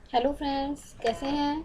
Hello friends, कैसे हैं।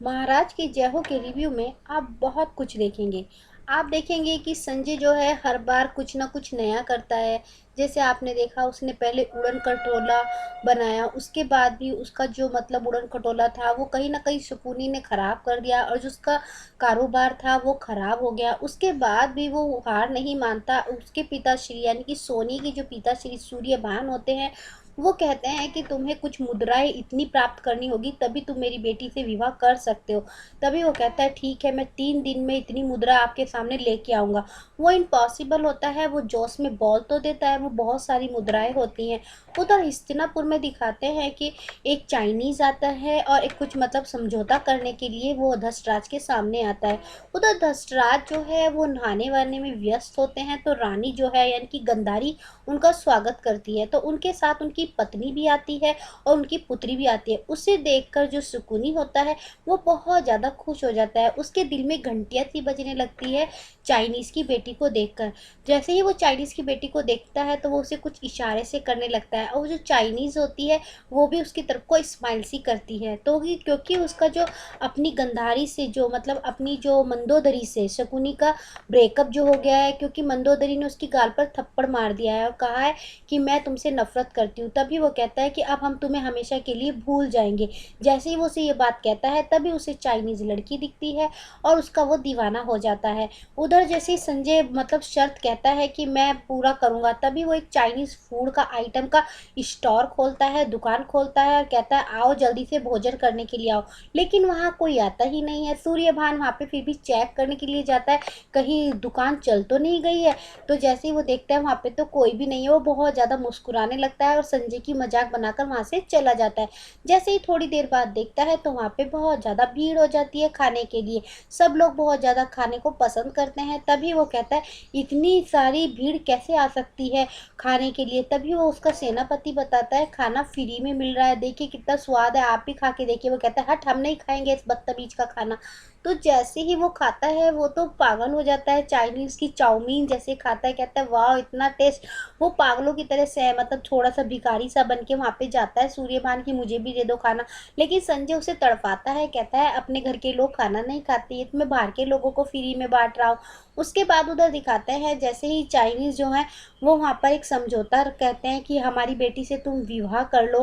महाराज की जय हो के रिव्यू में आप बहुत कुछ देखेंगे। आप देखेंगे कि संजय जो है हर बार कुछ ना कुछ नया करता है। जैसे आपने देखा, उसने पहले उड़न खटोला बनाया, उसके बाद भी उसका जो मतलब उड़न खटोला था वो कहीं ना कहीं शकुनी ने खराब कर दिया और जो उसका कारोबार था वो खराब हो गया। उसके बाद भी वो हार नहीं मानता। उसके पिताश्री यानी कि सोनी की जो पिताश्री सूर्यभान होते हैं, वो कहते हैं कि तुम्हें कुछ मुद्राएं इतनी प्राप्त करनी होगी तभी तुम मेरी बेटी से विवाह कर सकते हो। तभी वो कहता है ठीक है, मैं 3 दिन में इतनी मुद्रा आपके सामने लेके आऊंगा। वो इम्पॉसिबल होता है। वो जोश में बोल तो देता है, वो बहुत सारी मुद्राएं होती हैं। उधर हस्तिनापुर में दिखाते हैं कि एक चाइनीज आता है और एक कुछ मतलब समझौता करने के लिए वो धसराज के सामने आता है। उधर धसराज जो है वो नहाने वहाने में व्यस्त होते हैं, तो रानी जो है यानी कि गंधारी उनका स्वागत करती है। तो उनके साथ उनकी पत्नी भी आती है और उनकी पुत्री भी आती है। उसे देखकर जो सुकुनी होता है वो बहुत ज़्यादा खुश हो जाता है। उसके दिल में घंटियां सी बजने लगती है चाइनीज़ की बेटी को देखकर। जैसे ही वो चाइनीज़ की बेटी को देखता है तो वो उसे कुछ इशारे से करने लगता है, और वो जो चाइनीज़ होती है वो भी उसकी तरफ को स्माइल सी करती है। तो क्योंकि उसका जो अपनी गंधारी से जो मतलब अपनी जो मंदोदरी से शकुनी का ब्रेकअप जो हो गया है, क्योंकि मंदोदरी ने उसकी गाल पर थप्पड़ मार दिया है और कहा है कि मैं तुमसे नफरत करती हूँ। तभी वो कहता है कि अब हम तुम्हें हमेशा के लिए भूल जाएंगे। जैसे ही वो उसे ये बात कहता है तभी उसे चाइनीज लड़की दिखती है और उसका वो दीवाना हो जाता है। उधर जैसे ही संजय मतलब शर्त कहता है कि मैं पूरा करूंगा, तभी वो एक चाइनीज फूड का आइटम का स्टोर खोलता है, दुकान खोलता है और कहता है आओ जल्दी से भोजन करने के लिए आओ। लेकिन वहाँ कोई आता ही नहीं है। सूर्यभान वहाँ पे फिर भी चेक करने के लिए जाता है, कहीं दुकान चल तो नहीं गई है। तो जैसे ही वो देखता है वहाँ पे तो कोई भी नहीं है, वो बहुत ज़्यादा मुस्कुराने लगता है और संजय की मजाक बनाकर वहाँ से चला जाता है। जैसे ही थोड़ी देर बाद देखता है तो वहाँ पे बहुत ज़्यादा भीड़ हो जाती है खाने के लिए। सब लोग बहुत ज़्यादा खाने को पसंद करते हैं। तभी वो कहता है इतनी सारी भीड़ कैसे आ सकती है खाने के लिए। तभी वो उसका सेनापति बताता है खाना फ्री में मिल रहा है, देखिए कितना स्वाद है, आप भी खा के देखिए। वो कहता है हट, हम नहीं खाएंगे इस बदतमीज का खाना। तो जैसे ही वो खाता है वो तो पागल हो जाता है, चाइनीज की चाउमीन जैसे खाता है, कहता है वाह इतना टेस्ट। वो पागलों की तरह से मतलब थोड़ा सा भिखारी सा बन के वहाँ पे जाता है सूर्यभान की मुझे भी दे दो खाना। लेकिन संजय उसे तड़पाता है, कहता है अपने घर के लोग खाना नहीं खाते, ये तो मैं बाहर के लोगों को फ्री में बांट रहा हूँ। उसके बाद उधर दिखाते हैं जैसे ही चाइनीज जो है वो वहाँ पर एक समझौता कहते हैं कि हमारी बेटी से तुम विवाह कर लो।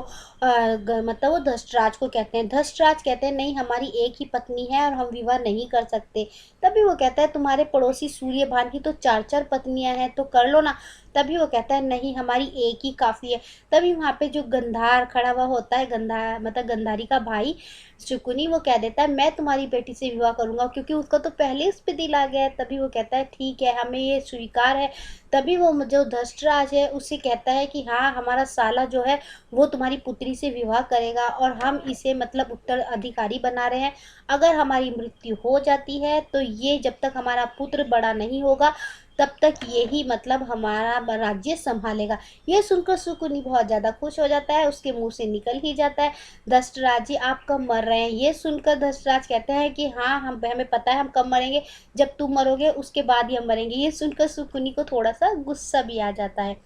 मतलब वो धसराज को कहते हैं। धसराज कहते हैं नहीं, हमारी एक ही पत्नी है और हम विवाह नहीं कर सकते। तभी वो कहता है तुम्हारे पड़ोसी सूर्यभान की तो 4 4 पत्नियां हैं, तो कर लो ना। तभी वो कहता है नहीं, हमारी एक ही काफी है। तभी वहां पे जो गंधार खड़ा हुआ होता है, गंधार मतलब गंधारी का भाई शकुनी, वो कह देता है मैं तुम्हारी बेटी से विवाह करूंगा, क्योंकि उसका तो पहले उस पे दिल आ गया है। तभी वो कहता है ठीक है, हमें ये स्वीकार है। तभी वो जो धृतराज है उसे कहता है कि हाँ, हमारा साला जो है वो तुम्हारी पुत्री से विवाह करेगा और हम इसे मतलब उत्तराधिकारी बना रहे हैं। अगर हमारी मृत्यु हो जाती है तो ये जब तक हमारा पुत्र बड़ा नहीं होगा तब तक यही मतलब हमारा राज्य संभालेगा। ये सुनकर सुकुनी बहुत ज्यादा खुश हो जाता है, उसके मुंह से निकल ही जाता है धृतराज जी आप कब मर रहे हैं। ये सुनकर धृतराज कहते हैं कि हाँ, हम हमें पता है हम कब मरेंगे, जब तुम मरोगे उसके बाद ही हम मरेंगे। ये सुनकर सुकुनी को थोड़ा सा गुस्सा भी आ जाता है।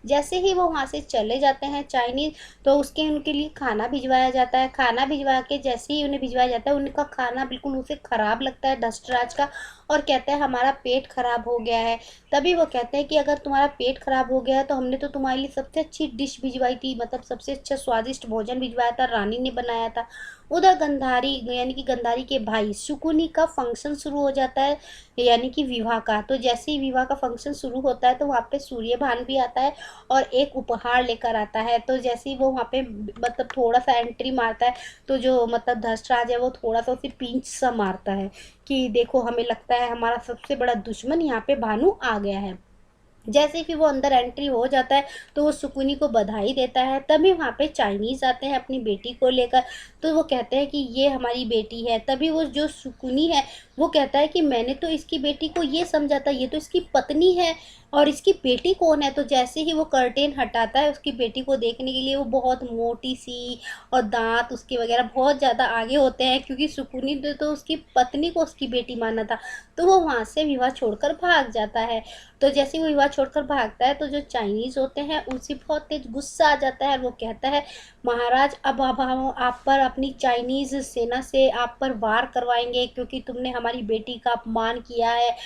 जैसे ही वो वहाँ से चले जाते हैं चाइनीज, तो उसके उनके लिए खाना भिजवाया जाता है। खाना भिजवा के जैसे ही उन्हें भिजवाया जाता है, उनका खाना बिल्कुल उसे खराब लगता है धृतराज का, और कहता है हमारा पेट खराब हो गया है। तभी वो कहते हैं कि अगर तुम्हारा पेट खराब हो गया है तो हमने तो तुम्हारे लिए सबसे अच्छी डिश भिजवाई थी, मतलब सबसे अच्छा स्वादिष्ट भोजन भिजवाया था, रानी ने बनाया था। उधर गंधारी यानी कि गंधारी के भाई शुकुनी का फंक्शन शुरू हो जाता है, यानी कि विवाह का। तो जैसे ही विवाह का फंक्शन शुरू होता है तो वहाँ पे सूर्यभान भी आता है और एक उपहार लेकर आता है। तो जैसे ही वो वहाँ पे मतलब थोड़ा सा एंट्री मारता है तो जो मतलब धर्षराज है वो थोड़ा सा उसे पिंच सा मारता है कि देखो हमें लगता है हमारा सबसे बड़ा दुश्मन यहाँ पे भानु आ गया है। जैसे ही फिर वो अंदर एंट्री हो जाता है तो वो सुकुनी को बधाई देता है। तभी वहाँ पे चाइनीज आते हैं अपनी बेटी को लेकर, तो वो कहते हैं कि ये हमारी बेटी है। तभी वो जो सुकुनी है वो कहता है कि मैंने तो इसकी बेटी को ये समझा था, ये तो इसकी पत्नी है और इसकी बेटी कौन है। तो जैसे ही वो कर्टेन हटाता है उसकी बेटी को देखने के लिए, वो बहुत मोटी सी और दांत उसके वगैरह बहुत ज़्यादा आगे होते हैं, क्योंकि सुकुनी ने तो उसकी पत्नी को उसकी बेटी माना था। तो वो वहाँ से विवाह छोड़कर भाग जाता है। तो जैसे वो विवाह छोड़कर भागता है तो जो चाइनीज़ होते हैं उनसे बहुत तेज गुस्सा आ जाता है और वो कहता है महाराज अब हम आप पर अपनी चाइनीज़ सेना से आप पर वार करवाएंगे क्योंकि तुमने हमारी बेटी का अपमान किया है।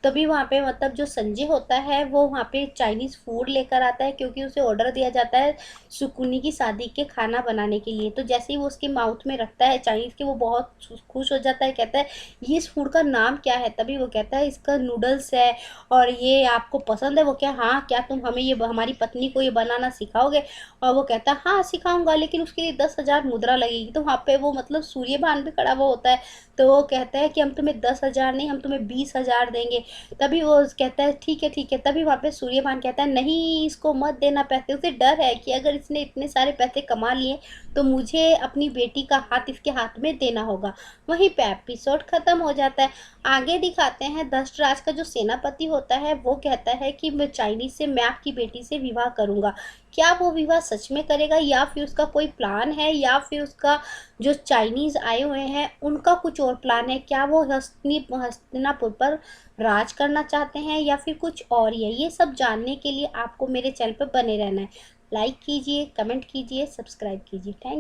तभी वहाँ पे मतलब जो संजय होता है वो वहाँ पे चाइनीज़ फूड लेकर आता है क्योंकि उसे ऑर्डर दिया जाता है सुकुनी की शादी के खाना बनाने के लिए। तो जैसे ही वो उसके माउथ में रखता है चाइनीज़ के, वो बहुत खुश हो जाता है, कहता है ये इस फूड का नाम क्या है? तभी वो कहता है इसका नूडल्स है और ये आपको पसंद है? वो क्या हाँ, क्या तुम हमें ये हमारी पत्नी को ये बनाना सिखाओगे? और वो कहता है हाँ सिखाऊंगा, लेकिन उसके लिए 10,000 मुद्रा लगेगी। तो वहाँ पे वो मतलब सूर्यभान भी खड़ा हुआ होता है। तो वो कहता है कि हम तुम्हें 10,000 नहीं, हम तुम्हें 20,000 देंगे। तभी वो कहता है ठीक है ठीक है। तभी वहाँ पे सूर्यभान कहता है नहीं, इसको मत देना पैसे। उसे डर है कि अगर इसने इतने सारे पैसे कमा लिए तो मुझे अपनी बेटी का हाथ इसके हाथ में देना होगा। वहीं पे एपिसोड खत्म हो जाता है। आगे दिखाते हैं धृतराष्ट्र का जो सेनापति होता है वो कहता है कि मैं चाइनीज से मैं आपकी बेटी से विवाह करूंगा। क्या वो विवाह सच में करेगा या फिर उसका कोई प्लान है, या फिर उसका जो चाइनीज आए हुए हैं उनका कुछ और प्लान है? क्या वो हस्तिनापुर पर राज करना चाहते हैं या फिर कुछ और ही है? ये सब जानने के लिए आपको मेरे चैनल पर बने रहना है। लाइक कीजिए, कमेंट कीजिए, सब्सक्राइब कीजिए। थैंक